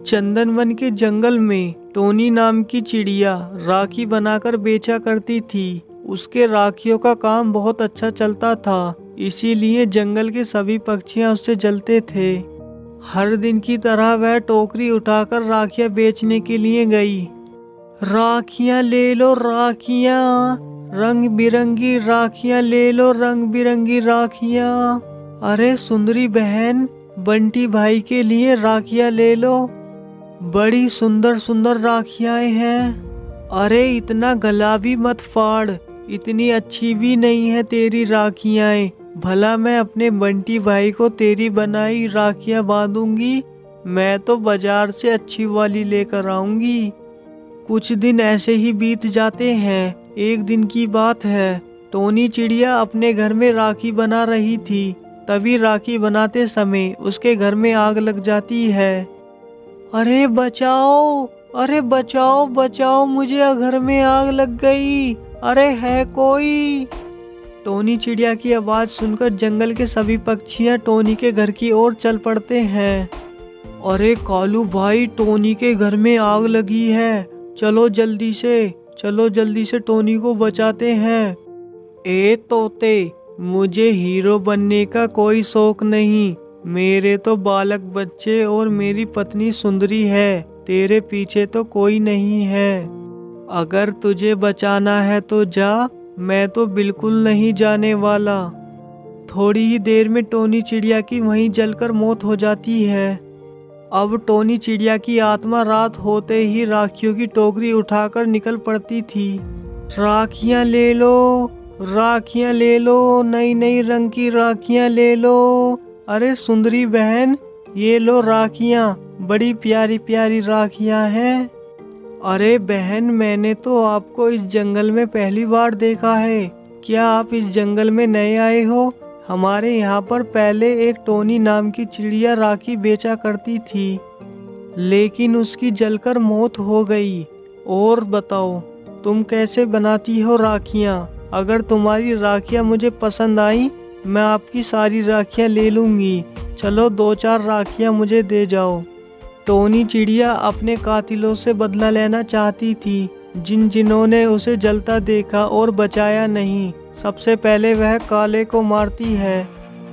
चंदनवन के जंगल में टोनी नाम की चिड़िया राखी बनाकर बेचा करती थी। उसके राखियों का काम बहुत अच्छा चलता था, इसीलिए जंगल के सभी पक्षियां उससे जलते थे। हर दिन की तरह वह टोकरी उठाकर राखियां बेचने के लिए गई। राखियां ले लो राखियां, रंग बिरंगी राखियां ले लो, रंग बिरंगी राखियां। अरे सुंदरी बहन, बंटी भाई के लिए राखियां ले लो, बड़ी सुंदर सुंदर राखियां हैं। अरे इतना गला भी मत फाड़, इतनी अच्छी भी नहीं है तेरी राखियां। भला मैं अपने बंटी भाई को तेरी बनाई राखियां बांधूंगी? मैं तो बाजार से अच्छी वाली लेकर आऊंगी। कुछ दिन ऐसे ही बीत जाते हैं। एक दिन की बात है, टोनी चिड़िया अपने घर में राखी बना रही थी। तभी राखी बनाते समय उसके घर में आग लग जाती है। अरे बचाओ, अरे बचाओ बचाओ, मुझे घर में आग लग गई, अरे है कोई? टोनी चिड़िया की आवाज सुनकर जंगल के सभी पक्षियां टोनी के घर की ओर चल पड़ते हैं। अरे कालू भाई, टोनी के घर में आग लगी है, चलो जल्दी से टोनी को बचाते हैं। ए तोते, मुझे हीरो बनने का कोई शौक नहीं, मेरे तो बालक बच्चे और मेरी पत्नी सुंदरी है, तेरे पीछे तो कोई नहीं है। अगर तुझे बचाना है तो जा, मैं तो बिल्कुल नहीं जाने वाला। थोड़ी ही देर में टोनी चिड़िया की वहीं जलकर मौत हो जाती है। अब टोनी चिड़िया की आत्मा रात होते ही राखियों की टोकरी उठाकर निकल पड़ती थी। राखियां ले लो, राखियां ले लो, नई नई रंग की राखियां ले लो। अरे सुंदरी बहन, ये लो राखियां, बड़ी प्यारी प्यारी राखियां हैं। अरे बहन, मैंने तो आपको इस जंगल में पहली बार देखा है। क्या आप इस जंगल में नए आए हो? हमारे यहाँ पर पहले एक टोनी नाम की चिड़िया राखी बेचा करती थी, लेकिन उसकी जलकर मौत हो गई। और बताओ, तुम कैसे बनाती हो राखियाँ? अगर तुम्हारी राखियाँ मुझे पसंद आई, मैं आपकी सारी राखियाँ ले लूँगी। चलो 2-4 राखियाँ मुझे दे जाओ। टोनी चिड़िया अपने कातिलों से बदला लेना चाहती थी, जिन्होंने उसे जलता देखा और बचाया नहीं। सबसे पहले वह काले को मारती है।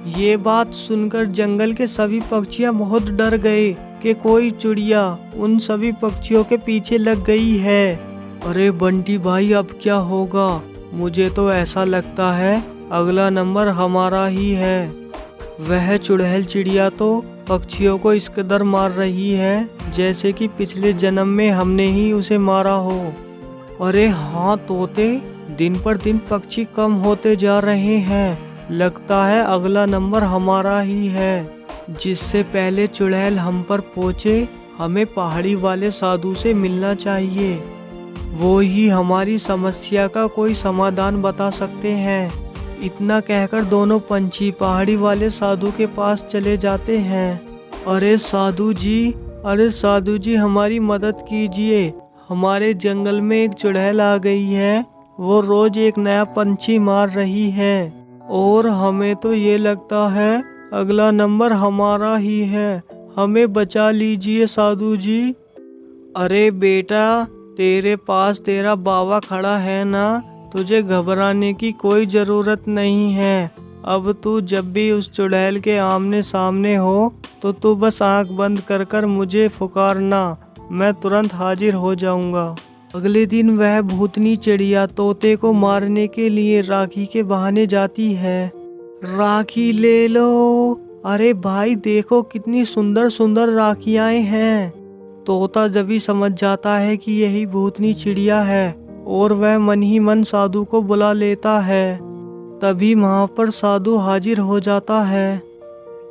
ये बात सुनकर जंगल के सभी पक्षियां बहुत डर गए कि कोई चिड़िया उन सभी पक्षियों के पीछे लग गई है। अरे बंटी भाई, अब क्या होगा? मुझे तो ऐसा लगता है अगला नंबर हमारा ही है। वह चुड़ैल चिड़िया तो पक्षियों को इस कदर मार रही है जैसे कि पिछले जन्म में हमने ही उसे मारा हो। अरे हाँ तोते, दिन पर दिन पक्षी कम होते जा रहे हैं। लगता है अगला नंबर हमारा ही है। जिससे पहले चुड़ैल हम पर पहुँचे, हमें पहाड़ी वाले साधु से मिलना चाहिए। वो ही हमारी समस्या का कोई समाधान बता सकते हैं। इतना कहकर दोनों पंछी पहाड़ी वाले साधु के पास चले जाते हैं। अरे साधु जी, हमारी मदद कीजिए। हमारे जंगल में एक चुड़ैल आ गई है, वो रोज एक नया पंछी मार रही है और हमें तो ये लगता है अगला नंबर हमारा ही है। हमें बचा लीजिए साधु जी। अरे बेटा, तेरे पास तेरा बाबा खड़ा है ना, तुझे घबराने की कोई ज़रूरत नहीं है। अब तू जब भी उस चुड़ैल के आमने सामने हो तो तू बस आंख बंद कर मुझे पुकारना, मैं तुरंत हाजिर हो जाऊंगा। अगले दिन वह भूतनी चिड़िया तोते को मारने के लिए राखी के बहाने जाती है। राखी ले लो। अरे भाई देखो, कितनी सुंदर सुंदर राखियाँ हैं। तोता जब भी समझ जाता है कि यही भूतनी चिड़िया है और वह मन ही मन साधु को बुला लेता है। तभी वहाँ पर साधु हाजिर हो जाता है।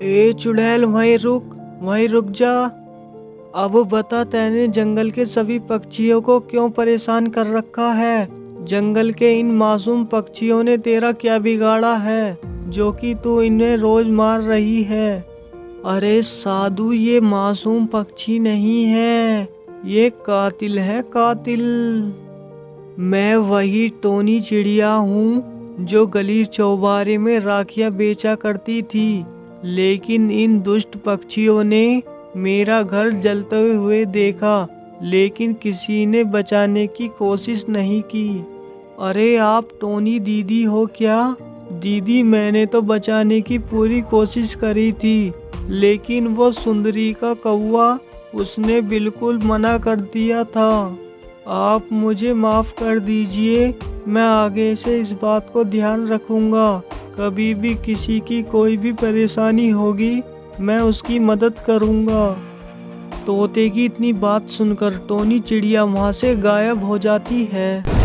ए चुड़ैल, वहीं रुक जा। अब बता, तैने जंगल के सभी पक्षियों को क्यों परेशान कर रखा है? जंगल के इन मासूम पक्षियों ने तेरा क्या बिगाड़ा है जो कि तू इन्हें रोज मार रही है? अरे साधु, ये मासूम पक्षी नहीं है, ये कातिल है, कातिल। मैं वही टोनी चिड़िया हूँ जो गली चौबारे में राखियाँ बेचा करती थी, लेकिन इन दुष्ट पक्षियों ने मेरा घर जलते हुए देखा, लेकिन किसी ने बचाने की कोशिश नहीं की। अरे आप टोनी दीदी हो क्या? दीदी मैंने तो बचाने की पूरी कोशिश करी थी, लेकिन वो सुंदरी का कौवा, उसने बिल्कुल मना कर दिया था। आप मुझे माफ़ कर दीजिए, मैं आगे से इस बात को ध्यान रखूँगा। कभी भी किसी की कोई भी परेशानी होगी, मैं उसकी मदद करूँगा। तोते की इतनी बात सुनकर टोनी चिड़िया वहाँ से गायब हो जाती है।